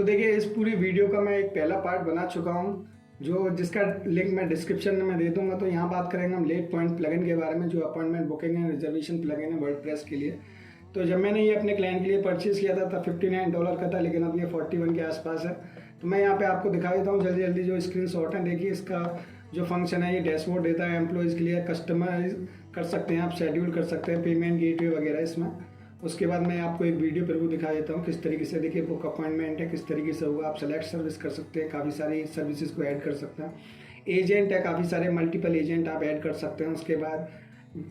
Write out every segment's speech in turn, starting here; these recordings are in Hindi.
तो देखिए इस पूरी वीडियो का मैं एक पहला पार्ट बना चुका हूँ जिसका लिंक मैं डिस्क्रिप्शन में दे दूंगा। तो यहाँ बात करेंगे हम लेट पॉइंट प्लगइन के बारे में, जो appointment booking and reservation plugin है वर्डप्रेस के लिए। तो जब मैंने ये अपने क्लाइंट के लिए परचेज़ किया था तब $59 का था, लेकिन अब ये 41 के आसपास है। तो मैं यहाँ पे आपको दिखा देता हूँ जल्दी जल्दी जो स्क्रीनशॉट है। देखिए इसका जो फंक्शन है, ये डैशबोर्ड देता है एम्प्लॉयज़ के लिए, कस्टमाइज कर सकते हैं आप, शेड्यूल कर सकते हैं पेमेंट गेटवे वगैरह इसमें। उसके बाद मैं आपको एक वीडियो पर वो दिखा देता हूँ किस तरीके से, देखिए बुक अपॉइंटमेंट है किस तरीके से होगा। आप सेलेक्ट सर्विस कर सकते हैं, काफ़ी सारी सर्विसेज को ऐड कर सकते हैं। एजेंट है, काफ़ी सारे मल्टीपल एजेंट आप ऐड कर सकते हैं। उसके बाद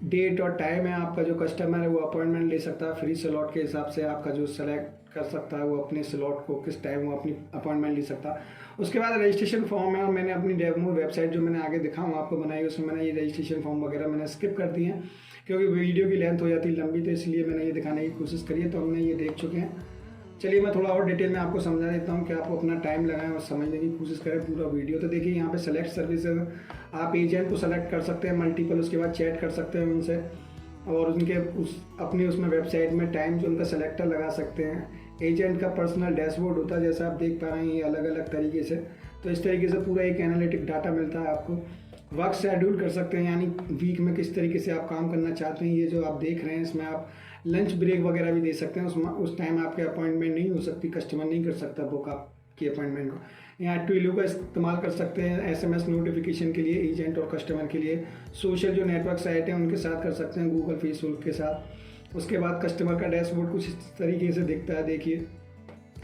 डेट और टाइम है, आपका जो कस्टमर है वो अपॉइंटमेंट ले सकता है फ्री स्लॉट के हिसाब से। आपका जो सेलेक्ट कर सकता है वो अपने स्लॉट को किस टाइम वो अपनी अपॉइंटमेंट ले सकता है। उसके बाद रजिस्ट्रेशन फॉर्म है, और मैंने अपनी डेमो वेबसाइट जो मैंने आगे दिखाऊँ आपको बनाई, उसमें मैंने ये रजिस्ट्रेशन फॉर्म वगैरह मैंने स्किप कर दिए हैं क्योंकि वीडियो की लेंथ हो जाती है लंबी, तो इसलिए मैंने ये दिखाने की कोशिश करी है। तो हमने ये देख चुके हैं। चलिए मैं थोड़ा और डिटेल में आपको समझा देता हूँ कि आप अपना टाइम लगाएं और समझने की कोशिश करें पूरा वीडियो। तो देखिए यहाँ पे सेलेक्ट सर्विस, आप एजेंट को सेलेक्ट कर सकते हैं मल्टीपल, उसके बाद चैट कर सकते हैं उनसे, और उनके अपनी उसमें वेबसाइट में टाइम जो उनका सेलेक्टर लगा सकते हैं। एजेंट का पर्सनल डैशबोर्ड होता है, जैसा आप देख पा रहे हैं ये अलग अलग तरीके से। तो इस तरीके से पूरा एक एनालिटिक डाटा मिलता है आपको। वर्क शेड्यूल कर सकते हैं, यानी वीक में किस तरीके से आप काम करना चाहते हैं। ये जो आप देख रहे हैं इसमें आप लंच ब्रेक वगैरह भी दे सकते हैं। उस टाइम आपके अपॉइंटमेंट नहीं हो सकती, कस्टमर नहीं कर सकता बुक आपकी अपॉइंटमेंट को। यहाँ ट्विलो का इस्तेमाल कर सकते हैं SMS नोटिफिकेशन के लिए, एजेंट और कस्टमर के लिए। सोशल जो नेटवर्क साइट है उनके साथ कर सकते हैं, गूगल फेसबुक के साथ। उसके बाद कस्टमर का डैशबोर्ड कुछ इस तरीके से दिखता है। देखिए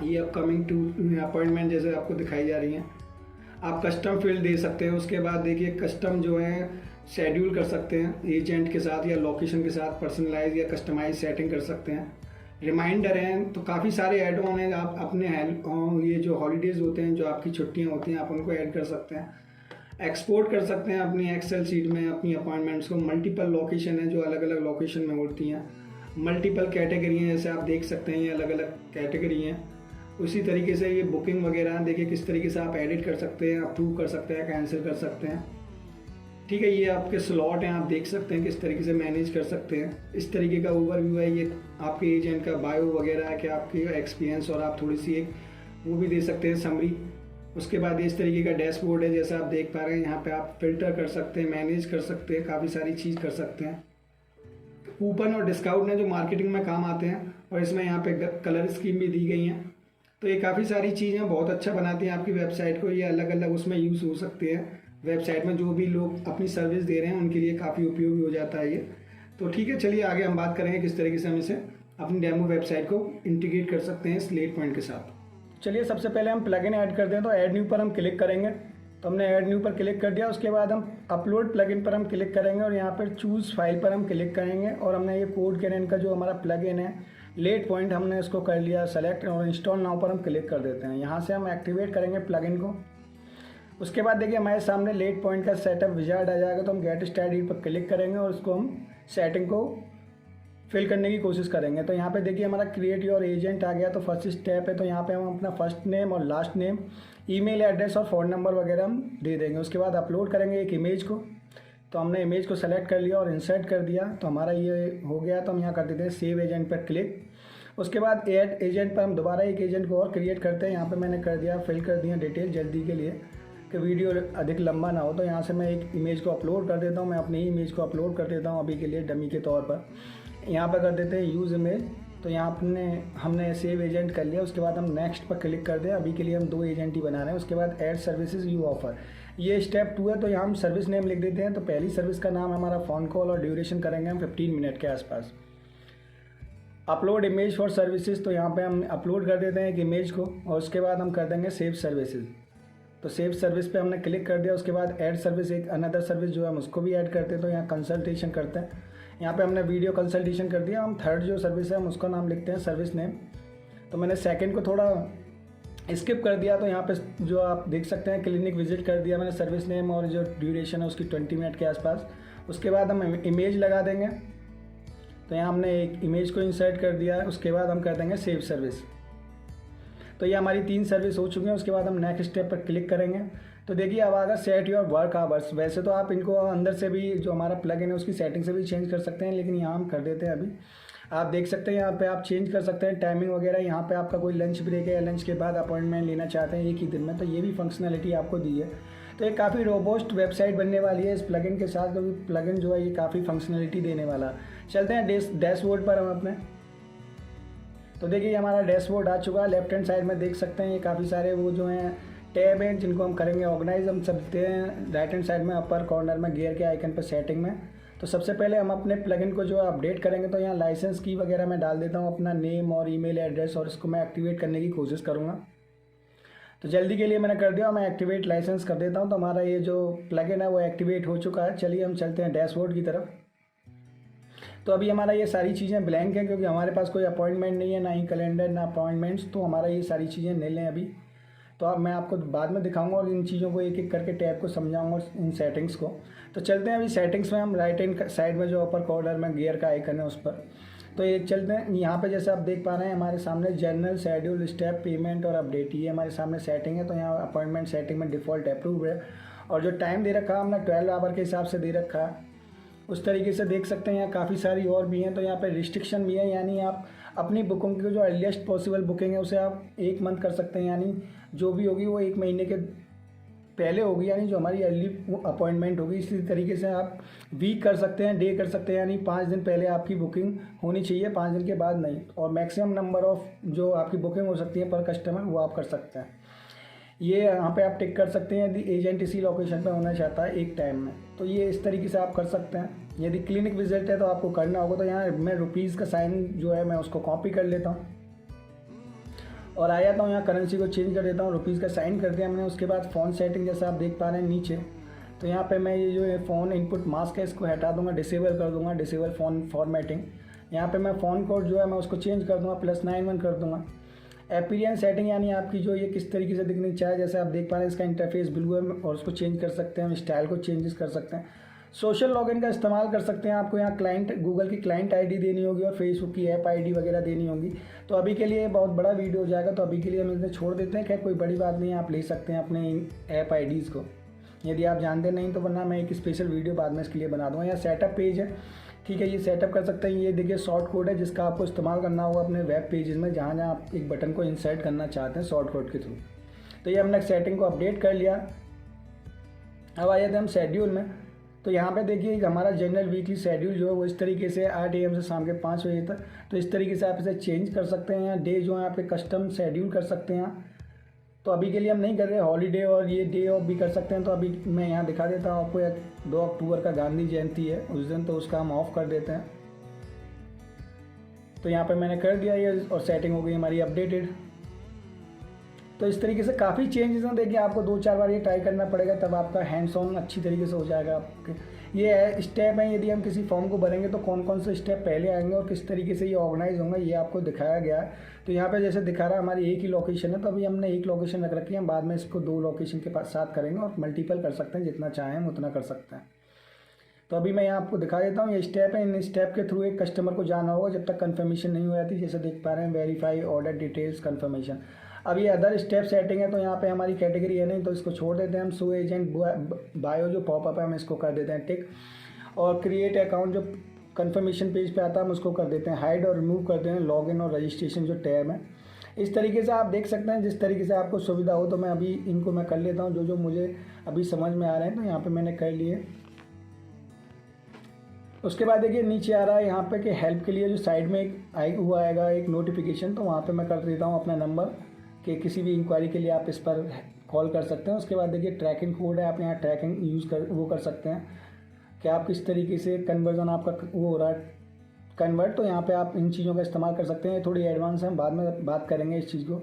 ये अपकमिंग टू अपॉइंटमेंट जैसे आपको दिखाई जा रही हैं। आप कस्टम फील्ड दे सकते हैं। उसके बाद देखिए कस्टम जो है शेड्यूल कर सकते हैं एजेंट के साथ या लोकेशन के साथ, पर्सनलाइज या कस्टमाइज सेटिंग कर सकते हैं। रिमाइंडर हैं, तो काफ़ी सारे ऐड ऑन हैं। आप अपने ये जो हॉलीडेज़ होते हैं, जो आपकी छुट्टियां होती हैं, आप उनको ऐड कर सकते हैं। एक्सपोर्ट कर सकते हैं अपनी एक्सेल शीट में अपनी अपॉइंटमेंट्स को। मल्टीपल लोकेशन है जो अलग अलग लोकेशन में होती हैं। मल्टीपल कैटेगरी हैं, जैसे आप देख सकते हैं ये अलग अलग कैटेगरी हैं। उसी तरीके से ये बुकिंग वगैरह देखिए किस तरीके से आप एडिट कर सकते हैं, अप्रूव कर सकते हैं, कैंसिल कर सकते हैं। ठीक है, ये आपके स्लॉट हैं, आप देख सकते हैं किस तरीके से मैनेज कर सकते हैं। इस तरीके का ओवरव्यू है। ये आपके एजेंट का बायो वगैरह है कि आपकी एक्सपीरियंस, और आप थोड़ी सी एक वो भी दे सकते हैं समरी। उसके बाद इस तरीके का डैशबोर्ड है, जैसा आप देख पा रहे हैं। यहाँ पे आप फिल्टर कर सकते हैं, मैनेज कर सकते हैं, काफ़ी सारी चीज़ कर सकते हैं। कूपन और डिस्काउंट हैं जो मार्केटिंग में काम आते हैं, और इसमें यहाँ पे कलर स्कीम भी दी गई हैं। तो ये काफ़ी सारी चीज़ें बहुत अच्छा बनाती हैं आपकी वेबसाइट को। ये अलग अलग उसमें यूज़ हो सकते हैं वेबसाइट में, जो भी लोग अपनी सर्विस दे रहे हैं उनके लिए काफ़ी उपयोगी हो जाता है ये। तो ठीक है, चलिए आगे हम बात करेंगे किस तरीके से हम इसे अपनी डेमो वेबसाइट को इंटीग्रेट कर सकते हैं लेट पॉइंट के साथ। चलिए सबसे पहले हम प्लगइन ऐड करते हैं। तो ऐड न्यू पर हम क्लिक करेंगे। तो हमने ऐड न्यू पर क्लिक कर दिया। उसके बाद हम अपलोड प्लगइन पर हम क्लिक करेंगे, और यहाँ पर चूज़ फाइल पर हम क्लिक करेंगे। और हमने ये कोड कैनन का जो हमारा प्लगइन है लेट पॉइंट, हमने इसको कर लिया सेलेक्ट, और इंस्टॉल नाउ पर हम क्लिक कर देते हैं। यहाँ से हम एक्टिवेट करेंगे प्लगइन को। उसके बाद देखिए हमारे सामने लेट पॉइंट का सेटअप विजार्ड आ जाएगा। तो हम गेट स्टार्टेड पर क्लिक करेंगे और उसको हम सेटिंग को फिल करने की कोशिश करेंगे। तो यहाँ पे देखिए हमारा क्रिएट योर एजेंट आ गया। तो फर्स्ट स्टेप है, तो यहाँ पे हम अपना फर्स्ट नेम और लास्ट नेम, ईमेल एड्रेस और फ़ोन नंबर वगैरह हम दे देंगे। उसके बाद अपलोड करेंगे एक इमेज को। तो हमने इमेज को सेलेक्ट कर लिया और इंसर्ट कर दिया। तो हमारा ये हो गया। तो हम यहाँ कर देते हैं सेव एजेंट पर क्लिक। उसके बाद ऐड एजेंट पर हम दोबारा एक एजेंट को और क्रिएट करते हैं। यहाँ पे मैंने कर दिया, फिल कर दिया डिटेल जल्दी के लिए कि वीडियो अधिक लंबा ना हो। तो यहाँ से मैं एक इमेज को अपलोड कर देता हूँ। मैं अपनी ही इमेज को अपलोड कर देता हूँ अभी के लिए डमी के तौर पर। यहाँ पर कर देते हैं यूज़ इमेज। तो यहाँ हमने सेव एजेंट कर लिया। उसके बाद हम नेक्स्ट पर क्लिक कर दें। अभी के लिए हम 2 एजेंट ही बना रहे हैं। उसके बाद ऐड सर्विसेज यू ऑफर, ये स्टेप 2 है। तो यहाँ हम सर्विस नेम लिख देते हैं। तो पहली सर्विस का नाम हमारा फ़ोन कॉल, और ड्यूरेशन करेंगे हम 15 मिनट के आसपास। अपलोड इमेज फॉर सर्विसेज, तो यहाँ पे हम अपलोड कर देते हैं एक इमेज को, और उसके बाद हम कर देंगे सेव सर्विसेज। तो सेव सर्विस पे हमने क्लिक कर दिया। उसके बाद ऐड सर्विस, एक अनदर सर्विस जो है हम उसको भी ऐड करते हैं। तो यहाँ कंसल्टेशन करते हैं। यहाँ पे हमने वीडियो कंसल्टेशन कर दिया। हम थर्ड जो सर्विस है हम उसका नाम लिखते हैं सर्विस नेम। तो मैंने सेकंड को थोड़ा स्किप कर दिया। तो यहाँ पे जो आप देख सकते हैं क्लिनिक विजिट कर दिया मैंने सर्विस नेम, और जो ड्यूरेशन है उसकी 20 मिनट के आसपास। उसके बाद हम इमेज लगा देंगे। तो यहाँ हमने एक इमेज को इंसर्ट कर दिया है। उसके बाद हम कर देंगे सेव सर्विस। तो ये हमारी 3 सर्विस हो चुकी हैं। उसके बाद हम नेक्स्ट स्टेप पर क्लिक करेंगे। तो देखिए अब आएगा सेट योर वर्क आवर्स। वैसे तो आप इनको अंदर से भी, जो हमारा प्लगइन है उसकी सेटिंग से भी चेंज कर सकते हैं, लेकिन यहाँ हम कर देते हैं अभी। आप देख सकते हैं यहाँ पे आप चेंज कर सकते हैं टाइमिंग वगैरह। यहाँ पे आपका कोई लंच ब्रेक है या लंच के बाद अपॉइंटमेंट लेना चाहते हैं एक ही दिन में, तो ये भी फंक्शनलिटी आपको दी है। तो ये काफ़ी रोबोस्ट वेबसाइट बनने वाली है इस प्लगइन के साथ, क्योंकि प्लगइन जो है ये काफ़ी फंक्शनलिटी देने वाला। चलते हैं डैशबोर्ड पर हम अपने। तो देखिए हमारा डैशबोर्ड आ चुका है। लेफ्ट हैंड साइड में देख सकते हैं ये काफ़ी सारे वो जो हैं टैब हैं जिनको हम करेंगे ऑर्गेनाइज। हम चलते हैं राइट हैंड साइड में अपर कॉर्नर में गियर के आइकन पर सेटिंग में। तो सबसे पहले हम अपने प्लगइन को जो अपडेट करेंगे, तो यहाँ लाइसेंस की वगैरह मैं डाल देता हूँ अपना नेम और ईमेल एड्रेस, और इसको मैं एक्टिवेट करने की कोशिश करूँगा। तो जल्दी के लिए मैंने कर दिया, मैं एक्टिवेट लाइसेंस कर देता हूँ। तो हमारा ये जो प्लगइन है वो एक्टिवेट हो चुका है। चलिए हम चलते हैं डैशबोर्ड की तरफ। तो अभी हमारा ये सारी चीज़ें ब्लैंक हैं, क्योंकि हमारे पास कोई अपॉइंटमेंट नहीं है, ना ही कैलेंडर ना अपॉइंटमेंट्स। तो हमारा ये सारी चीज़ें नील हैं अभी। तो अब मैं आपको बाद में दिखाऊंगा और इन चीज़ों को एक एक करके टैब को समझाऊंगा, इन सेटिंग्स को। तो चलते हैं अभी सेटिंग्स में। हम राइट हैंड साइड में जो अपर कॉर्नर में गियर का आइकन है उस पर, तो ये चलते हैं। यहाँ पे जैसे आप देख पा रहे हैं हमारे सामने जनरल, शेड्यूल, स्टेप, पेमेंट और अपडेट, ये हमारे सामने सेटिंग है। तो यहाँ अपॉइंटमेंट सेटिंग में डिफ़ॉल्ट अप्रूव है, और जो टाइम दे रखा है हमने 12 आवर के हिसाब से दे रखा है। उस तरीके से देख सकते हैं यहाँ काफ़ी सारी और भी हैं। तो यहाँ पे रिस्ट्रिक्शन भी है, यानी आप अपनी बुकिंग की जो अर्लीस्ट पॉसिबल बुकिंग है उसे आप 1 मंथ कर सकते हैं, यानी जो भी होगी वो 1 महीने के पहले होगी, यानी जो हमारी अर्ली अपॉइंटमेंट होगी। इसी तरीके से आप वीक कर सकते हैं, डे कर सकते हैं, यानी 5 दिन पहले आपकी बुकिंग होनी चाहिए, 5 दिन के बाद नहीं। और मैक्सिमम नंबर ऑफ जो आपकी बुकिंग हो सकती है पर कस्टमर वो आप कर सकते हैं। ये यहाँ पे आप टिक कर सकते हैं यदि एजेंट इसी लोकेशन पे होना चाहता है एक टाइम में, तो ये इस तरीके से आप कर सकते हैं। यदि क्लिनिक विजिट है तो आपको करना होगा। तो यहाँ मैं रुपीज़ का साइन जो है मैं उसको कॉपी कर लेता हूँ और आ जाता हूँ यहाँ करेंसी को चेंज कर देता हूँ। रुपीज़ का साइन कर दिया मैंने। उसके बाद फ़ोन सेटिंग जैसे आप देख पा रहे हैं नीचे, तो यहाँ पे मैं ये जो है फ़ोन इनपुट मास्क है इसको हटा दूँगा, डिसेबल कर दूँगा, डिसेबल फ़ोन फॉर्मेटिंग। यहाँ पे मैं फ़ोन कोड जो है मैं उसको चेंज कर दूँगा, +91 कर दूँगा। अपीयरेंस सेटिंग यानी आपकी जो ये किस तरीके से दिखनी चाहिए, जैसे आप देख पा रहे हैं इसका इंटरफेस ब्लू है और उसको चेंज कर सकते हैं, हम स्टाइल को चेंजेस कर सकते हैं। सोशल लॉगिन का इस्तेमाल कर सकते हैं। आपको यहाँ क्लाइंट गूगल की क्लाइंट आईडी देनी होगी और फेसबुक की ऐप आईडी वगैरह देनी होगी। तो अभी के लिए बहुत बड़ा वीडियो हो जाएगा, तो अभी के लिए हम इसे छोड़ देते हैं। खैर कोई बड़ी बात नहीं है, आप ले सकते हैं अपने ऐप आईडीज़ को यदि आप जानते नहीं तो, वरना मैं एक स्पेशल वीडियो बाद में इसके लिए बना दूँगा। यहाँ सेटअप पेज है, ठीक है, ये सेटअप कर सकते हैं। ये देखिए शॉर्ट कोड है जिसका आपको इस्तेमाल करना होगा अपने वेब पेजेस में, जहाँ जहाँ आप एक बटन को इंसर्ट करना चाहते हैं शॉर्ट कोड के थ्रू। तो ये हमने सेटिंग को अपडेट कर लिया। अब आ जाते हैं हम शेड्यूल में। तो यहाँ पे देखिए हमारा जनरल वीकली शेड्यूल जो है वो इस तरीके से 8 AM से शाम के 5 बजे तक। तो इस तरीके से आप इसे चेंज कर सकते हैं। डे जो है आपके कस्टम शेड्यूल कर सकते हैं। तो अभी के लिए हम नहीं कर रहे, हॉलीडे और ये डे ऑफ भी कर सकते हैं। तो अभी मैं यहाँ दिखा देता हूँ आपको, 2 अक्टूबर का गांधी जयंती है उस दिन, तो उसका हम ऑफ कर देते हैं। तो यहाँ पे मैंने कर दिया ये और सेटिंग हो गई हमारी अपडेटेड। तो इस तरीके से काफ़ी चेंजेस हैं। देखिए आपको 2-4 बार ये ट्राई करना पड़ेगा, तब आपका हैंड्स ऑन अच्छी तरीके से हो जाएगा आपके। ये है स्टेप हैं, यदि हम किसी फॉर्म को भरेंगे तो कौन कौन से स्टेप पहले आएंगे और किस तरीके से ये ऑर्गेनाइज होंगे ये आपको दिखाया गया है। तो यहाँ पे जैसे दिखा रहा है हमारी एक ही लोकेशन है, तो अभी हमने एक लोकेशन रख रखी है, बाद में इसको 2 लोकेशन के साथ करेंगे और मल्टीपल कर सकते हैं, जितना चाहें हम उतना कर सकते हैं। तो अभी मैं यहाँ आपको दिखा देता हूँ, ये स्टेप है। इन स्टेप के थ्रू एक कस्टमर को जाना होगा जब तक कन्फर्मेशन नहीं हो जाती। जैसे देख पा रहे हैं वेरीफाई ऑर्डर डिटेल्स कन्फर्मेशन। अब ये अदर स्टेप सेटिंग है, तो यहाँ पे हमारी कैटेगरी है नहीं, तो इसको छोड़ देते हैं हम। शो एजेंट बायो जो पॉपअप है हम इसको कर देते हैं टिक, और क्रिएट अकाउंट जो कन्फर्मेशन पेज पे आता है हम उसको कर देते हैं हाइड, और रिमूव करते हैं लॉगिन और रजिस्ट्रेशन जो टैब है। इस तरीके से आप देख सकते हैं जिस तरीके से आपको सुविधा हो। तो मैं अभी इनको मैं कर लेता हूँ जो जो मुझे अभी समझ में आ रहे हैं। तो यहाँ पर मैंने कर लिए। उसके बाद देखिए नीचे आ रहा है यहाँ पे कि हेल्प के लिए जो साइड में एक आएगा एक नोटिफिकेशन, तो वहाँ पे मैं कर देता हूँ अपना नंबर कि किसी भी इंक्वायरी के लिए आप इस पर कॉल कर सकते हैं। उसके बाद देखिए ट्रैकिंग कोड है, आप यहाँ ट्रैकिंग यूज़ कर सकते हैं कि आप किस तरीके से कन्वर्जन आपका वो हो रहा है कन्वर्ट। तो यहाँ पे आप इन चीज़ों का इस्तेमाल कर सकते हैं। थोड़ी एडवांस है, बाद में बात करेंगे इस चीज़ को।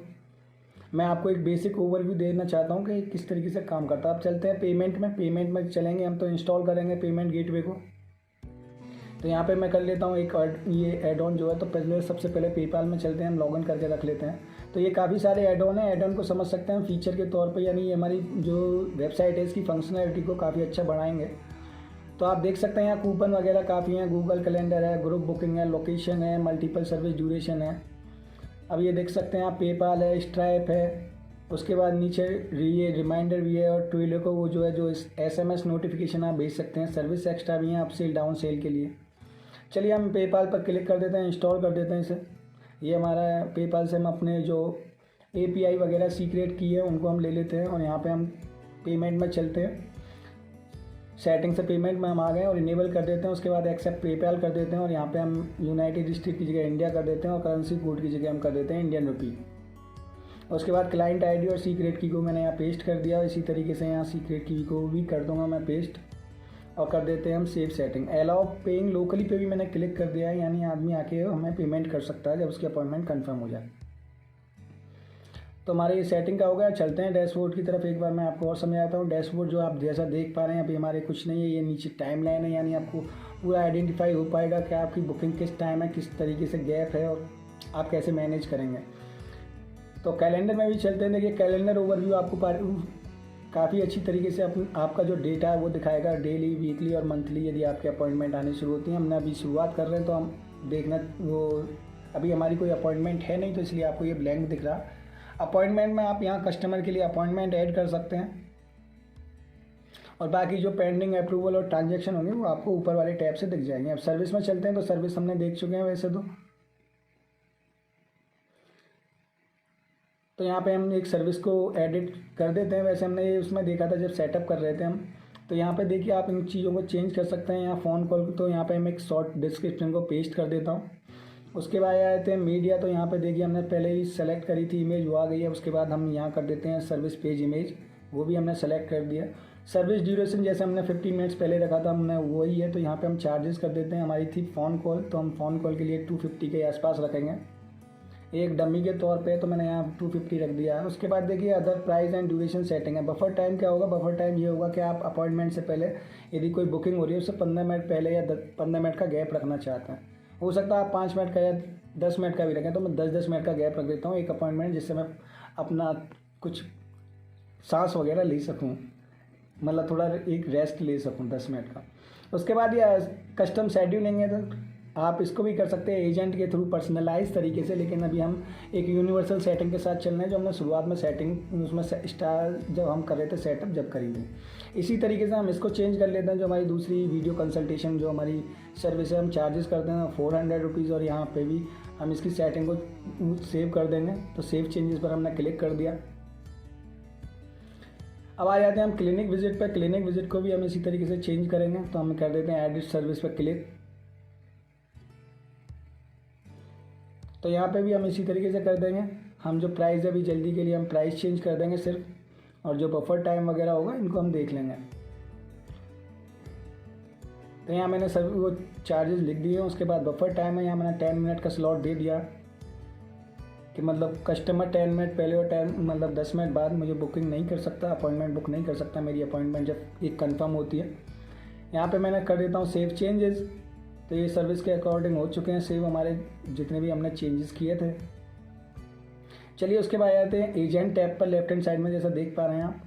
मैं आपको एक बेसिक ओवरव्यू देना चाहता हूँ कि किस तरीके से काम करता है। आप चलते हैं पेमेंट में। पेमेंट में चलेंगे हम, तो इंस्टॉल करेंगे पेमेंट गेटवे को। तो यहाँ पे मैं कर लेता हूँ एक ये एड ऑन जो है। तो पहले सबसे पहले पेपाल में चलते हैं, हम लॉगिन करके रख लेते हैं। तो ये काफ़ी सारे एड ऑन है, एड ऑन को समझ सकते हैं फीचर के तौर पे, यानी ये हमारी जो वेबसाइट है इसकी फंक्शनैलिटी को काफ़ी अच्छा बढ़ाएंगे। तो आप देख सकते हैं यहाँ कूपन वगैरह काफ़ी हैं, गूगल कैलेंडर है, ग्रुप बुकिंग है, लोकेशन है, मल्टीपल सर्विस ड्यूरेशन है। अब ये देख सकते हैं आप पेपाल है, स्ट्राइप है। उसके बाद नीचे ये रिमाइंडर भी है, और ट्विलो को वो जो है जो SMS नोटिफिकेशन आप भेज सकते हैं। सर्विस एक्स्ट्रा भी हैं अप सेल डाउन सेल के लिए। चलिए हम पेपाल पर क्लिक कर देते हैं, इंस्टॉल कर देते हैं इसे। ये हमारा पेपाल से हम अपने जो API वगैरह सीक्रेट की है उनको हम ले लेते हैं और यहाँ पे हम पेमेंट में चलते हैं। सेटिंग से पेमेंट में हम आ गए और इनेबल कर देते हैं। उसके बाद एक्सेप्ट पेपाल कर देते हैं और यहाँ पे हम यूनाइटेड स्टेट की जगह इंडिया कर देते हैं और करेंसी कोड की जगह हम कर देते हैं इंडियन रुपी। उसके बाद क्लाइंट ID और सीक्रेट की को मैंने यहाँ पेस्ट कर दिया। इसी तरीके से यहाँ सीक्रेट की को भी कर दूँगा मैं पेस्ट और कर देते हैं हम save setting. Allow paying locally पे भी मैंने क्लिक कर दिया है, यानी आदमी आके हमें पेमेंट कर सकता है जब उसकी अपॉइंटमेंट कंफर्म हो जाए। तो हमारे ये सेटिंग का हो गया। चलते हैं डैशबोर्ड की तरफ। एक बार मैं आपको और समझाता हूँ। डैशबोर्ड जो आप जैसा देख पा रहे हैं अभी हमारे कुछ नहीं है, ये नीचे टाइम लाइन है, यानी आपको पूरा आइडेंटिफाई हो पाएगा कि आपकी बुकिंग किस टाइम है, किस तरीके से गैप है और आप कैसे मैनेज करेंगे। तो कैलेंडर में भी चलते हैं। देखिए कैलेंडर ओवरव्यू आपको काफ़ी अच्छी तरीके से आपका जो डेटा है वो दिखाएगा, डेली, वीकली और मंथली, यदि आपके अपॉइंटमेंट आनी शुरू होती हैं। हमने अभी शुरुआत कर रहे हैं तो हम देखना, वो अभी हमारी कोई अपॉइंटमेंट है नहीं तो इसलिए आपको ये ब्लैंक दिख रहा। अपॉइंटमेंट में आप यहाँ कस्टमर के लिए अपॉइंटमेंट ऐड कर सकते हैं और बाकी जो पेंडिंग अप्रूवल और ट्रांजेक्शन होंगे वो आपको ऊपर वाले टैब से दिख जाएंगे। अब सर्विस में चलते हैं। तो सर्विस हमने देख चुके हैं वैसे तो यहाँ पे हम एक सर्विस को एडिट कर देते हैं। वैसे हमने ये उसमें देखा था जब सेटअप कर रहे थे हम। तो यहाँ पे देखिए आप इन चीज़ों को चेंज कर सकते हैं। यहाँ फ़ोन कॉल, तो यहाँ पे हम एक शॉर्ट डिस्क्रिप्शन को पेस्ट कर देता हूँ। उसके बाद आते हैं मीडिया। तो यहाँ पे देखिए हमने पहले ही सेलेक्ट करी थी इमेज, वो आ गई है। उसके बाद हम यहाँ कर देते हैं सर्विस पेज इमेज, वो भी हमने सेलेक्ट कर दिया। सर्विस ड्यूरेशन जैसे हमने 50 मिनट्स पहले रखा था हमने वही है। तो यहाँ पे हम चार्जेस कर देते हैं। हमारी थी फ़ोन कॉल, तो हम फ़ोन कॉल के लिए 250 के आसपास रखेंगे एक डमी के तौर पे। तो मैंने यहाँ 250 रख दिया है। उसके बाद देखिए other price and duration setting है। बफर टाइम क्या होगा? बफर टाइम ये होगा कि आप अपॉइंटमेंट से पहले यदि कोई बुकिंग हो रही है उससे 15 मिनट पहले या 15 मिनट का गैप रखना चाहते हैं। हो सकता है आप 5 मिनट का या 10 मिनट का भी रखें। तो मैं 10-10 मिनट का गैप रख देता हूँ एक अपॉइंटमेंट, जिससे मैं अपना कुछ सांस वगैरह ले सकूँ, मतलब थोड़ा एक रेस्ट ले सकूँ 10 मिनट का। उसके बाद ये कस्टम शेड्यूलिंग है। तो आप इसको भी कर सकते हैं एजेंट के थ्रू पर्सनलाइज तरीके से, लेकिन अभी हम एक यूनिवर्सल सेटिंग के साथ चल रहे हैं जो हमने शुरुआत में सेटिंग उसमें स्टार जब हम कर रहे थे सेटअप जब करी थी। इसी तरीके से हम इसको चेंज कर लेते हैं। जो हमारी दूसरी वीडियो कंसल्टेशन जो हमारी सर्विस है हम चार्जेस करते हैं 400 रुपीज़ और यहाँ पे भी हम इसकी सेटिंग को सेव कर देंगे। तो सेव चेंजेस पर हमने क्लिक कर दिया। अब आ जाते हैं हम क्लिनिक विजिट पर। क्लिनिक विजिट को भी हम इसी तरीके से चेंज करेंगे। तो हम कर देते हैं एडिट सर्विस पर क्लिक। तो यहाँ पे भी हम इसी तरीके से कर देंगे। हम जो प्राइस है अभी जल्दी के लिए हम प्राइस चेंज कर देंगे सिर्फ, और जो बफर टाइम वगैरह होगा इनको हम देख लेंगे। तो यहाँ मैंने सब वो चार्जेस लिख दिए हैं। उसके बाद बफर टाइम है, यहाँ मैंने 10 मिनट का स्लॉट दे दिया कि मतलब कस्टमर 10 मिनट पहले और 10 मिनट बाद मुझे बुकिंग नहीं कर सकता, अपॉइंटमेंट बुक नहीं कर सकता। मेरी अपॉइंटमेंट जब एक कंफर्म होती है। यहाँ पे मैंने कर देता हूँ सेव चेंजेस। तो ये सर्विस के अकॉर्डिंग हो चुके हैं सेव हमारे जितने भी हमने चेंजेस किए थे। चलिए उसके बाद आते हैं एजेंट टैब पर। लेफ्ट हैंड साइड में जैसा देख पा रहे हैं आप,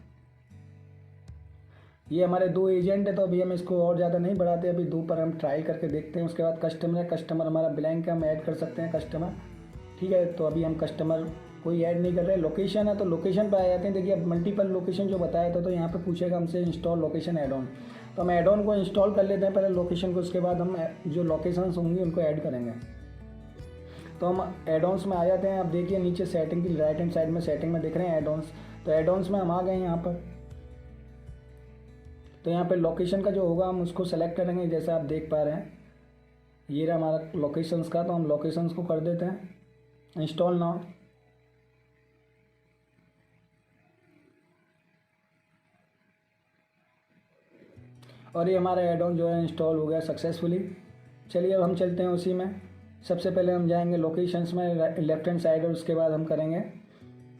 ये हमारे 2 एजेंट है। तो अभी हम इसको और ज़्यादा नहीं बढ़ाते, अभी 2 पर हम ट्रायल करके देखते हैं। उसके बाद कस्टमर है, कस्टमर हमारा ब्लैंक है, हम ऐड कर सकते हैं कस्टमर, ठीक है। तो अभी हम कस्टमर कोई ऐड नहीं कर रहे। लोकेशन है तो लोकेशन पर आ जाते हैं। देखिए अब मल्टीपल लोकेशन जो बताया था, तो यहाँ पे पूछेगा हमसे इंस्टॉल लोकेशन ऐड ऑन। तो हम ऐड ऑन को इंस्टॉल कर लेते हैं पहले लोकेशन को, उसके बाद हम जो लोकेशंस होंगी उनको ऐड करेंगे। तो हम ऐड ऑन्स में आ जाते हैं। आप देखिए नीचे सेटिंग की राइट हैंड साइड में सेटिंग में दिख रहे हैं ऐड ऑन्स। तो ऐड ऑन्स में हम आ गए यहाँ पर। तो यहाँ पे लोकेशन का जो होगा हम उसको सेलेक्ट करेंगे, जैसे आप देख पा रहे हैं ये रहा हमारा लोकेशंस का। तो हम लोकेशंस को कर देते हैं इंस्टॉल नाउ। और ये हमारा एड ऑन जो है इंस्टॉल हो गया सक्सेसफुली। चलिए अब हम चलते हैं उसी में। सबसे पहले हम जाएंगे लोकेशंस में लेफ्ट हैंड साइड, और उसके बाद हम करेंगे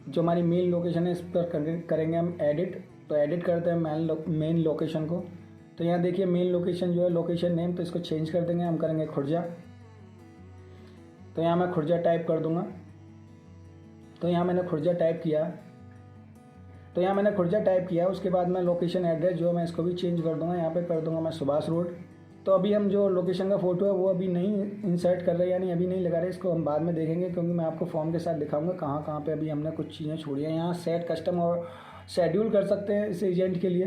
जो हमारी मेन लोकेशन है इस पर करेंगे हम एडिट। तो एडिट करते हैं मेन लोकेशन को। तो यहाँ देखिए मेन लोकेशन जो है लोकेशन नेम, तो इसको चेंज कर देंगे, हम करेंगे खुर्जा। तो यहाँ मैं खुर्जा टाइप कर दूँगा। तो यहाँ मैंने खुर्जा टाइप किया। उसके बाद मैं लोकेशन एड्रेस जो है मैं इसको भी चेंज कर दूँगा। यहाँ पे कर दूँगा मैं सुभाष रोड। तो अभी हम जो लोकेशन का फ़ोटो है वो अभी नहीं इंसर्ट कर रहे, यानी अभी नहीं लगा रहे। इसको हम बाद में देखेंगे, क्योंकि मैं आपको फॉर्म के साथ दिखाऊंगा कहाँ कहाँ पे अभी हमने कुछ चीज़ें छोड़ी हैं। यहाँ सेट कस्टम और शेड्यूल कर सकते हैं इस एजेंट के लिए।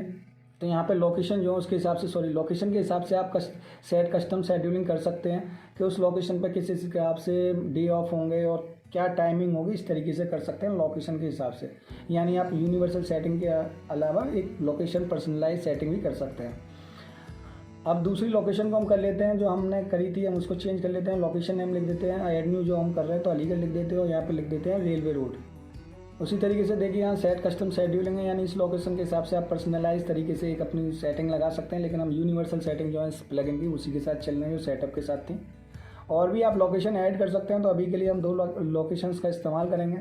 तो यहाँ पे लोकेशन जो है उसके हिसाब से लोकेशन के हिसाब से आप कस्टम शेड्यूलिंग कर सकते हैं कि उस लोकेशन पर किस हिसाब से डे ऑफ होंगे और क्या टाइमिंग होगी, इस तरीके से कर सकते हैं लोकेशन के हिसाब से। यानी आप यूनिवर्सल सेटिंग के अलावा एक लोकेशन पर्सनलाइज सेटिंग भी कर सकते हैं। अब दूसरी लोकेशन को हम कर लेते हैं जो हमने करी थी, हम उसको चेंज कर लेते हैं। लोकेशन नेम लिख देते हैं ऐड न्यू, जो हम कर रहे हैं तो अलीगढ़ लिख देते हैं और यहाँ पे लिख देते हैं रेलवे रोड। उसी तरीके से देखिए यहाँ सेट कस्टम शेड्यूलिंग है, यानी इस लोकेशन के हिसाब से आप पर्सनलाइज तरीके से एक अपनी सेटिंग लगा सकते हैं। लेकिन हम यूनिवर्सल सेटिंग जो है इस प्लगइन की उसी के साथ चल रहे हैं जो सेटअप के साथ थी। और भी आप लोकेशन ऐड कर सकते हैं, तो अभी के लिए हम 2 लोकेशंस का इस्तेमाल करेंगे।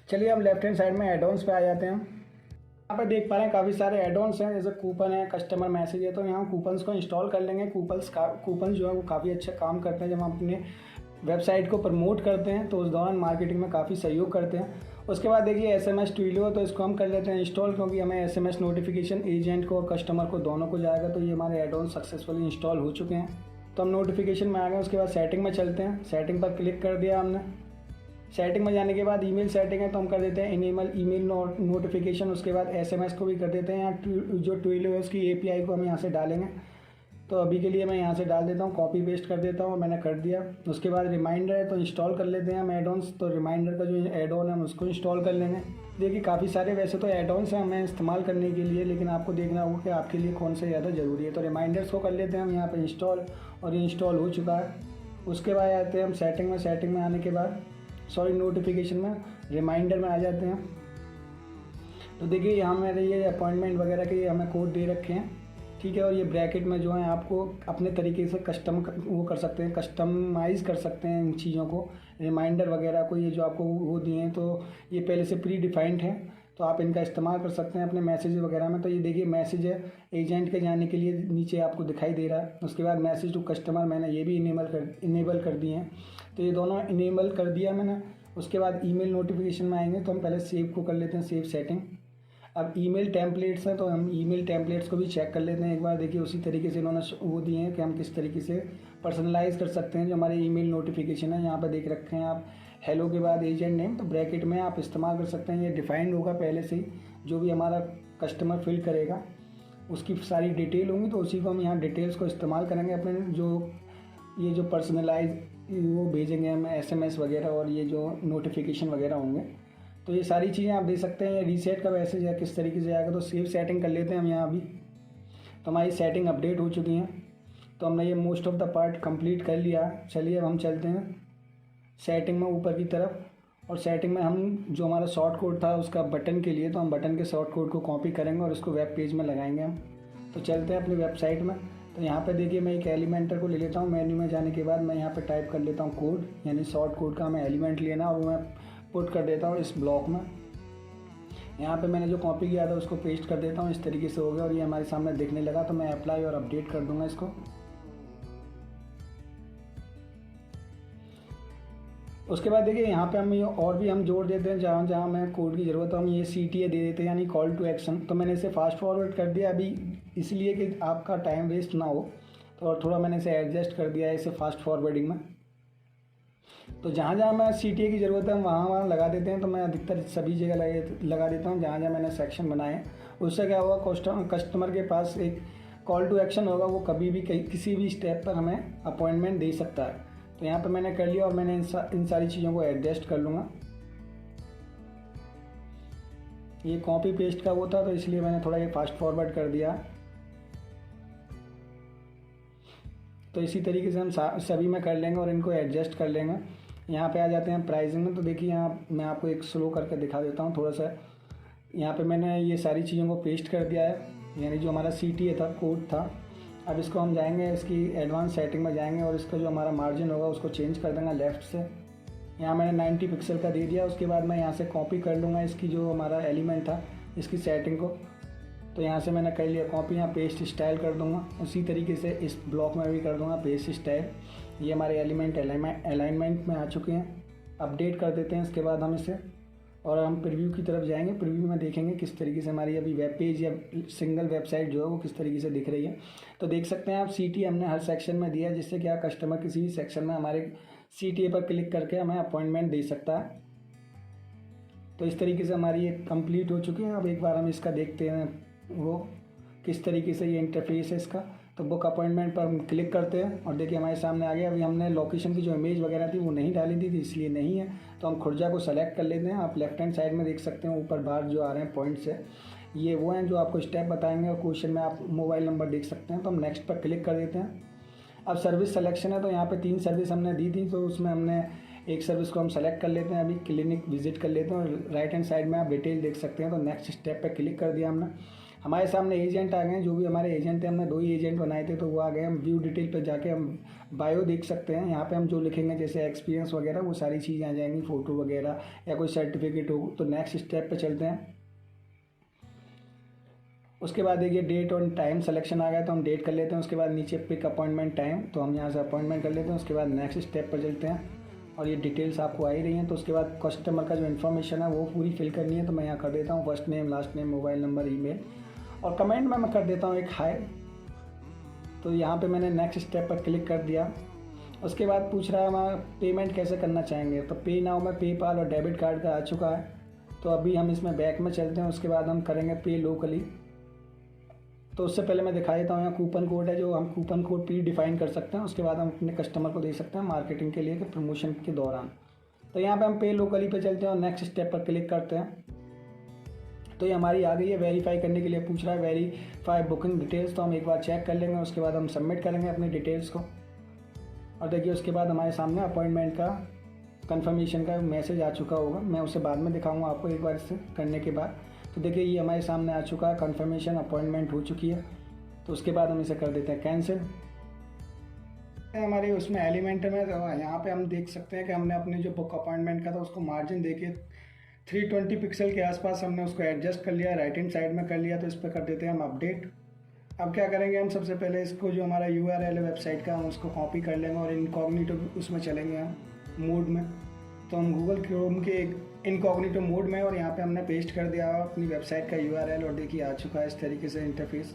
चलिए हम लेफ्ट हैंड साइड में एडॉन्स पे आ जाते हैं। यहाँ पर देख पा रहे हैं काफ़ी सारे एडॉन्स हैं, जैसे कूपन है, कस्टमर मैसेज है। तो यहाँ कूपन्स को इंस्टॉल कर लेंगे। कूपन जो है वो काफ़ी अच्छा काम करते हैं। जब हम अपने वेबसाइट को प्रमोट करते हैं तो उस दौरान मार्केटिंग में काफ़ी सहयोग करते हैं। उसके बाद देखिए SMS ट्विलो, तो इसको हम कर लेते हैं इंस्टॉल, क्योंकि हमें SMS नोटिफिकेशन एजेंट को और कस्टमर को दोनों को जाएगा। तो ये हमारे एडॉन सक्सेसफुली इंस्टॉल हो चुके हैं। तो हम नोटिफिकेशन में आ गए। उसके बाद सेटिंग में चलते हैं। सेटिंग पर क्लिक कर दिया हमने। सेटिंग में जाने के बाद ईमेल सेटिंग है तो हम कर देते हैं इनेबल ईमेल नोटिफिकेशन। उसके बाद SMS को भी कर देते हैं। यहाँ जो ट्विलो है उसकी API को हम यहाँ से डालेंगे। तो अभी के लिए मैं यहाँ से डाल देता हूँ, कॉपी पेस्ट कर देता हूँ, मैंने कर दिया। उसके बाद रिमाइंडर है तो इंस्टॉल कर लेते हैं हम एडॉन्स। तो रिमाइंडर का जो एडॉन है हम उसको इंस्टॉल कर लेंगे। देखिए काफ़ी सारे वैसे तो एडॉन्स हैं हमें इस्तेमाल करने के लिए, लेकिन आपको देखना होगा कि आपके लिए कौन सा ज़्यादा ज़रूरी है। तो रिमाइंडर्स को कर लेते हैं हम यहाँ पर इंस्टॉल, और ये इंस्टॉल हो चुका है। उसके बाद आते हैं हम सेटिंग में आने के बाद नोटिफिकेशन में रिमाइंडर में आ जाते हैं। तो देखिए यहाँ मेरे ये अपॉइंटमेंट वगैरह के हमें कोड दे रखे हैं, ठीक है। और ये ब्रैकेट में जो है आपको अपने तरीके से कस्टमाइज़ कर सकते हैं इन चीज़ों को, रिमाइंडर वगैरह को। ये जो आपको वो दिए हैं तो ये पहले से प्री डिफाइंड है, तो आप इनका इस्तेमाल कर सकते हैं अपने मैसेज वगैरह में। तो ये देखिए मैसेज है एजेंट के जाने के लिए नीचे आपको दिखाई दे रहा है। उसके बाद मैसेज टू कस्टमर मैंने ये भी इनेबल कर दिए हैं। तो ये दोनों इनेबल कर दिया मैंने। उसके बाद ईमेल नोटिफिकेशन में आएंगे तो हम पहले सेव को कर लेते हैं, सेव सेटिंग। अब ईमेल टेम्पलेट्स हैं तो हम ईमेल टेम्पलेट्स को भी चेक कर लेते हैं एक बार। देखिए उसी तरीके से इन्होंने वो दिए हैं कि हम किस तरीके से पर्सनलाइज कर सकते हैं जो हमारे ईमेल नोटिफिकेशन है। यहाँ पर देख रखे हैं आप हेलो के बाद एजेंट नेम, तो ब्रैकेट में आप इस्तेमाल कर सकते हैं। ये डिफाइंड होगा पहले से ही, जो भी हमारा कस्टमर फिल करेगा उसकी सारी डिटेल होंगी, तो उसी को हम यहाँ डिटेल्स को इस्तेमाल करेंगे अपने जो पर्सनलाइज वो भेजेंगे हम SMS वगैरह, और ये जो नोटिफिकेशन वगैरह होंगे। तो ये सारी चीज़ें आप दे सकते हैं। ये रीसेट का मैसेज है किस तरीके से आएगा, तो सेव सेटिंग कर लेते हैं हम यहाँ अभी। तो हमारी सेटिंग अपडेट हो चुकी हैं। तो हमने ये most of the part complete कर लिया। चलिए अब हम चलते हैं सेटिंग में ऊपर की तरफ, और सेटिंग में हम जो हमारा शॉर्ट कोड था उसका बटन के लिए, तो हम बटन के शॉर्ट कोड को कॉपी करेंगे और इसको वेब पेज में लगाएंगे हम। तो चलते हैं अपनी वेबसाइट में। तो यहाँ पे देखिए मैं एक एलिमेंटर को ले लेता हूँ। मेन्यू में जाने के बाद मैं यहाँ पे टाइप कर लेता हूँ कोड, यानी शॉर्ट कोड का हमें एलिमेंट लेना और मैं पुट कर देता हूँ इस ब्लॉक में। यहाँ पे मैंने जो कॉपी किया था उसको पेस्ट कर देता हूँ। इस तरीके से हो गया और ये हमारे सामने दिखने लगा। तो मैं अप्लाई और अपडेट कर दूंगा इसको। उसके बाद देखिए यहाँ पे हम ये और भी हम जोड़ देते हैं जहाँ जहाँ हमें कोड की ज़रूरत है हम ये CTA दे देते हैं, यानी कॉल टू एक्शन। तो मैंने इसे फास्ट फॉरवर्ड कर दिया अभी, इसलिए कि आपका टाइम वेस्ट ना हो। तो और थोड़ा मैंने इसे एडजस्ट कर दिया है इसे फास्ट फॉरवर्डिंग में। तो जहाँ जहाँ मैं CTA की ज़रूरत है हम वहाँ वहाँ लगा देते हैं। तो मैं अधिकतर सभी जगह लगा देता हूँ जहाँ जहाँ मैंने सेक्शन बनाए। उससे क्या होगा, कस्टमर के पास एक कॉल टू एक्शन होगा, वो कभी भी किसी भी स्टेप पर हमें अपॉइंटमेंट दे सकता है। तो यहाँ पे मैंने कर लिया और मैंने इन सारी चीज़ों को एडजस्ट कर लूँगा। ये कॉपी पेस्ट का वो था तो इसलिए मैंने थोड़ा ये फास्ट फॉरवर्ड कर दिया। तो इसी तरीके से हम सभी में कर लेंगे और इनको एडजस्ट कर लेंगे। यहाँ पे आ जाते हैं प्राइसिंग में। तो देखिए यहाँ मैं आपको एक स्लो करके दिखा देता हूँ थोड़ा सा। यहाँ पे मैंने ये सारी चीज़ों को पेस्ट कर दिया है, यानी जो हमारा CTA था, कोड था। अब इसको हम जाएंगे, इसकी एडवांस सेटिंग में जाएंगे और इसका जो हमारा मार्जिन होगा उसको चेंज कर देंगे लेफ़्ट से। यहाँ मैंने 90 पिक्सल का दे दिया। उसके बाद मैं यहाँ से कॉपी कर लूँगा इसकी जो हमारा एलिमेंट था इसकी सेटिंग को। तो यहाँ से मैंने कर लिया कॉपी, यहाँ पेस्ट स्टाइल कर दूँगा। उसी तरीके से इस ब्लॉक में भी कर दूँगा पेस्ट स्टाइल। ये हमारे एलिमेंट अलाइनमेंट में आ चुके हैं। अपडेट कर देते हैं इसके बाद हम इसे, और हम प्रीव्यू की तरफ जाएंगे। प्रीव्यू में देखेंगे किस तरीके से हमारी अभी वेब पेज या सिंगल वेबसाइट जो है वो किस तरीके से दिख रही है। तो देख सकते हैं आप CTA हमने हर सेक्शन में दिया है, जिससे क्या कस्टमर किसी भी सेक्शन में हमारे CTA पर क्लिक करके हमें अपॉइंटमेंट दे सकता है। तो इस तरीके से हमारी ये कंप्लीट हो चुकी है। अब एक बार हम इसका देखते हैं वो किस तरीके से ये इंटरफेस है इसका। तो बुक अपॉइंटमेंट पर हम क्लिक करते हैं और देखिए हमारे सामने आ गया। अभी हमने लोकेशन की जो इमेज वगैरह थी वो नहीं डाली थी इसलिए नहीं है, तो हम खुर्जा को सेलेक्ट कर लेते हैं। आप लेफ्ट हैंड साइड में देख सकते हैं ऊपर बार जो आ रहे हैं पॉइंट्स है, ये वो हैं जो आपको स्टेप बताएंगे और क्वेश्चन में आप मोबाइल नंबर देख सकते हैं। तो हम नेक्स्ट पर क्लिक कर देते हैं। अब सर्विस सिलेक्शन है, तो यहाँ पे 3 सर्विस हमने दी थी, तो उसमें हमने एक सर्विस को हम सेलेक्ट कर लेते हैं। अभी क्लिनिक विजिट कर लेते हैं और राइट हैंड साइड में आप डिटेल देख सकते हैं। तो नेक्स्ट स्टेप पे क्लिक कर दिया हमने। हमारे सामने एजेंट आ गए हैं, जो भी हमारे एजेंट थे, हमने 2 ही एजेंट बनाए थे तो वो आ गए। हम व्यू डिटेल पे जाके हम बायो देख सकते हैं। यहाँ पे हम जो लिखेंगे जैसे एक्सपीरियंस वगैरह वो सारी चीज़ें आ जाएंगी, फ़ोटो वगैरह या कोई सर्टिफिकेट हो। तो नेक्स्ट स्टेप पे चलते हैं। उसके बाद देखिए डेट और टाइम सिलेक्शन आ गया, तो हम डेट कर लेते हैं। उसके बाद नीचे पिक अपॉइंटमेंट टाइम, तो हम यहाँ से अपॉइंटमेंट कर लेते हैं। उसके बाद नेक्स्ट स्टेप पर चलते हैं और ये डिटेल्स आपको आ ही रही हैं। तो उसके बाद कस्टमर का जो इन्फॉर्मेशन है वो पूरी फिल करनी है, तो मैं यहाँ कर देता हूँ first name, last name, mobile number, email और कमेंट में मैं कर देता हूँ एक हाय। तो यहाँ पे मैंने नेक्स्ट स्टेप पर क्लिक कर दिया। उसके बाद पूछ रहा है हमारा पेमेंट कैसे करना चाहेंगे, तो पे नाउ में पेपाल और डेबिट कार्ड का आ चुका है। तो अभी हम इसमें बैक में चलते हैं। उसके बाद हम करेंगे पे लोकली। तो उससे पहले मैं दिखा देता हूँ, यहाँ कूपन कोड है जो हम कूपन कोड प्री डिफाइन कर सकते हैं। उसके बाद हम अपने कस्टमर को दे सकते हैं मार्केटिंग के लिए कि प्रमोशन के दौरान। तो यहाँ पे हम पे लोकली पे चलते हैं और नेक्स्ट स्टेप पर क्लिक करते हैं। तो ये हमारी आ गई है। वेरीफाई करने के लिए पूछ रहा है वेरीफाई बुकिंग डिटेल्स, तो हम एक बार चेक कर लेंगे। उसके बाद हम सबमिट करेंगे अपनी डिटेल्स को और देखिए उसके बाद हमारे सामने अपॉइंटमेंट का कंफर्मेशन का मैसेज आ चुका होगा। मैं उसे बाद में दिखाऊंगा आपको एक बार इससे करने के बाद। तो देखिए ये हमारे सामने आ चुका है, कंफर्मेशन अपॉइंटमेंट हो चुकी है। तो उसके बाद हम इसे कर देते हैं कैंसिल। हमारे उसमें एलिमेंट में यहाँ पे हम देख सकते हैं कि हमने अपने जो बुक अपॉइंटमेंट का था उसको मार्जिन देके 320 पिक्सल के आसपास हमने उसको एडजस्ट कर लिया, राइट हैंड साइड में कर लिया। तो इस पर कर देते हैं हम अपडेट। अब क्या करेंगे हम, सबसे पहले इसको जो हमारा URL है वेबसाइट का हम उसको कॉपी कर लेंगे और इनकॉग्निटो उसमें चलेंगे हम मोड में। तो हम गूगल क्रोम के इनकॉग्निटो मोड में और यहाँ पे हमने पेस्ट कर दिया अपनी वेबसाइट का URL और देखिए आ चुका है इस तरीके से इंटरफेस।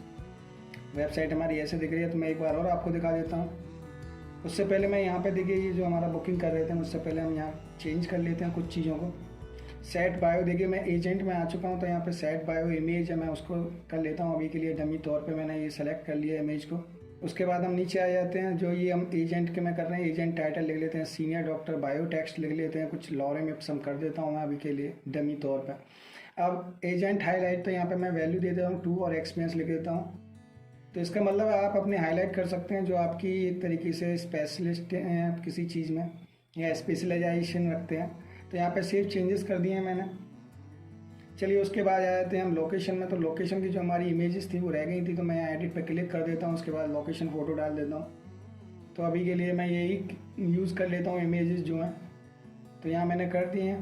वेबसाइट हमारी ऐसे दिख रही है। तो मैं एक बार और आपको दिखा देता हूँ। उससे पहले मैं यहाँ पे देखिए ये जो हमारा बुकिंग कर रहे थे उससे पहले हम यहाँ चेंज कर लेते हैं कुछ चीज़ों को। सेट बायो देखिए मैं एजेंट में आ चुका हूँ, तो यहाँ पे सेट बायो इमेज है, मैं उसको कर लेता हूँ अभी के लिए डमी तौर पे। मैंने ये सेलेक्ट कर लिया इमेज को। उसके बाद हम नीचे आ जाते हैं, जो ये हम एजेंट के में कर रहे हैं एजेंट टाइटल लिख लेते हैं सीनियर डॉक्टर बायो टेक्स्ट लिख लेते हैं, कुछ लॉरेम इप्सम कर देता हूँ मैं अभी के लिए डमी तौर पर। अब एजेंट हाईलाइट, तो यहाँ पर मैं वैल्यू दे देता हूँ 2 और एक्सपीरियंस लिख देता हूँ। तो इसका मतलब आप अपने हाईलाइट कर सकते हैं जो आपकी एक तरीके से स्पेशलिस्ट हैं किसी चीज़ में या स्पेशलाइजेशन रखते हैं। तो यहाँ पे सेव चेंजेस कर दिए हैं मैंने। चलिए उसके बाद आ जाते हैं हम लोकेशन में। तो लोकेशन की जो हमारी इमेजेस थी वो रह गई थी, तो मैं यहाँ एडिट पे क्लिक कर देता हूँ। उसके बाद लोकेशन फ़ोटो डाल देता हूँ। तो अभी के लिए मैं यही यूज़ कर लेता हूँ इमेजेस जो हैं। तो यहाँ मैंने कर दिए हैं।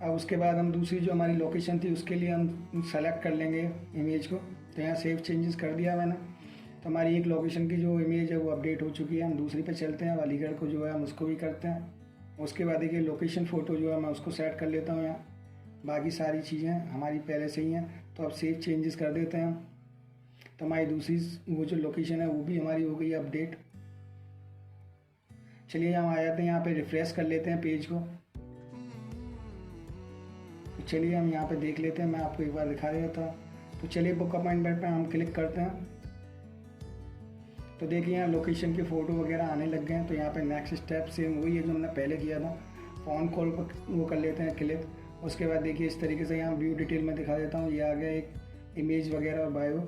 अब उसके बाद हम दूसरी जो हमारी लोकेशन थी उसके लिए हम सेलेक्ट कर लेंगे इमेज को। तो यहाँ सेव चेंजेस कर दिया मैंने। तो हमारी एक लोकेशन की जो इमेज है वो अपडेट हो चुकी है। हम दूसरी पे चलते हैं, अलीगढ़ को जो है हम उसको भी करते हैं। उसके बाद देखिए लोकेशन फ़ोटो जो है मैं उसको सेट कर लेता हूँ यहाँ। बाकी सारी चीज़ें हमारी पहले से ही हैं। तो अब सेव चेंजेस कर देते हैं हम। तो हमारी दूसरी वो जो लोकेशन है वो भी हमारी हो गई अपडेट। चलिए हम आ जाते हैं यहाँ पे, रिफ्रेश कर लेते हैं पेज को। तो चलिए हम यहाँ पे देख लेते हैं, मैं आपको एक बार दिखा देता हूँ। तो चलिए बुक अपॉइंटमेंट पे हम क्लिक करते हैं। तो देखिए यहाँ लोकेशन की फ़ोटो वगैरह आने लग गए हैं। तो यहाँ पे नेक्स्ट स्टेप सेम वही है जो हमने पहले किया था। फ़ोन कॉल पर वो कर लेते हैं क्लिक। उसके बाद देखिए इस तरीके से यहाँ व्यू डिटेल में दिखा देता हूँ। ये आ गया एक इमेज वगैरह और बायो।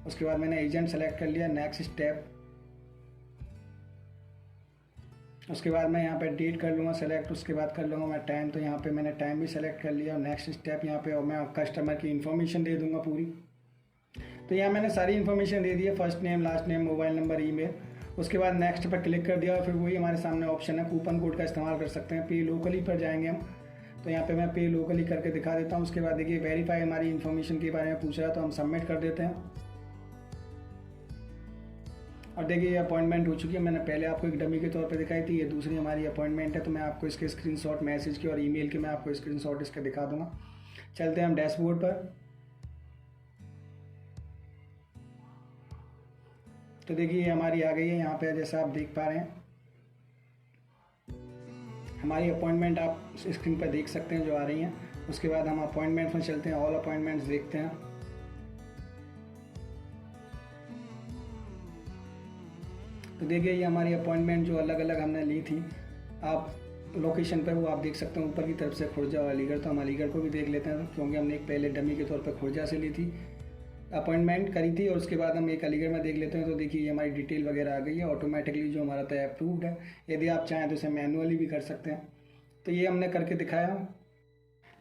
उसके बाद मैंने एजेंट सेलेक्ट कर लिया, नेक्स्ट स्टेप। उसके बाद मैं यहाँ पे डेट कर लूँगा सेलेक्ट। उसके बाद कर लूँगा मैं टाइम। तो यहाँ पे मैंने टाइम भी सेलेक्ट कर लिया और नेक्स्ट स्टेप यहाँ पे और मैं कस्टमर की इन्फॉर्मेशन दे दूँगा पूरी। तो यहाँ मैंने सारी इन्फॉर्मेशन दे दी है, first name, last name, mobile number, email. उसके बाद नेक्स्ट पर क्लिक कर दिया और फिर वही हमारे सामने ऑप्शन है कूपन कोड का इस्तेमाल कर सकते हैं। पे लोकली पर जाएंगे हम। तो यहाँ पे मैं पे लोकली करके दिखा देता हूँ। उसके बाद देखिए वेरीफाई हमारी इन्फॉर्मेशन के बारे में पूछ रहा है, तो हम सबमिट कर देते हैं। और देखिए ये अपॉइंटमेंट हो चुकी है। मैंने पहले आपको एक डमी के तौर पे दिखाई थी, ये दूसरी हमारी अपॉइंटमेंट है। तो मैं आपको इसके स्क्रीनशॉट मैसेज के और ईमेल के मैं आपको स्क्रीनशॉट इसके दिखा दूंगा। चलते हैं हम डैशबोर्ड पर। तो देखिए ये हमारी आ गई है यहाँ पे, जैसा आप देख पा रहे हैं हमारी अपॉइंटमेंट आप स्क्रीन पर देख सकते हैं जो आ रही हैं। उसके बाद हम अपॉइंटमेंट्स में चलते हैं, ऑल अपॉइंटमेंट्स देखते हैं। तो देखिए ये हमारी अपॉइंटमेंट जो अलग अलग हमने ली थी, आप लोकेशन पर वो आप देख सकते हैं ऊपर की तरफ से खुर्जा और अलीगढ़। तो हम अलीगढ़ को भी देख लेते हैं क्योंकि हमने एक पहले डमी के तौर पर खुर्जा से ली थी, अपॉइंटमेंट करी थी, और उसके बाद हम एक अलीगढ़ में देख लेते हैं। तो देखिए ये हमारी डिटेल वगैरह आ गई है ऑटोमेटिकली, जो हमारा था अप्रूव्ड है। यदि आप चाहें तो इसे मैनुअली भी कर सकते हैं। तो ये हमने करके दिखाया।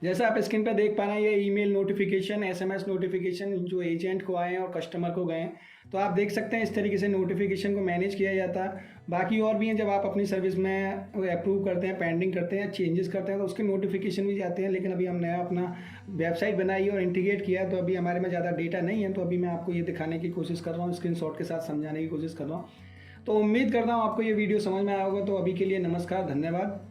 जैसा आप स्क्रीन पर देख पा रहे हैं, ये ईमेल नोटिफिकेशन, एसएमएस नोटिफिकेशन जो एजेंट को आए हैं और कस्टमर को गए हैं। तो आप देख सकते हैं इस तरीके से नोटिफिकेशन को मैनेज किया जाता है। बाकी और भी हैं, जब आप अपनी सर्विस में अप्रूव करते हैं, पेंडिंग करते हैं, चेंजेस करते हैं तो उसके नोटिफिकेशन भी जाते हैं। लेकिन अभी हमने अपना वेबसाइट बनाई और इंटीग्रेट किया है, तो अभी हमारे में ज़्यादा डेटा नहीं है। तो अभी मैं आपको ये दिखाने की कोशिश कर रहा हूँ, स्क्रीनशॉट के साथ समझाने की कोशिश कर रहा हूँ। तो उम्मीद करता हूँ आपको ये वीडियो समझ में आया होगा। तो अभी के लिए नमस्कार, धन्यवाद।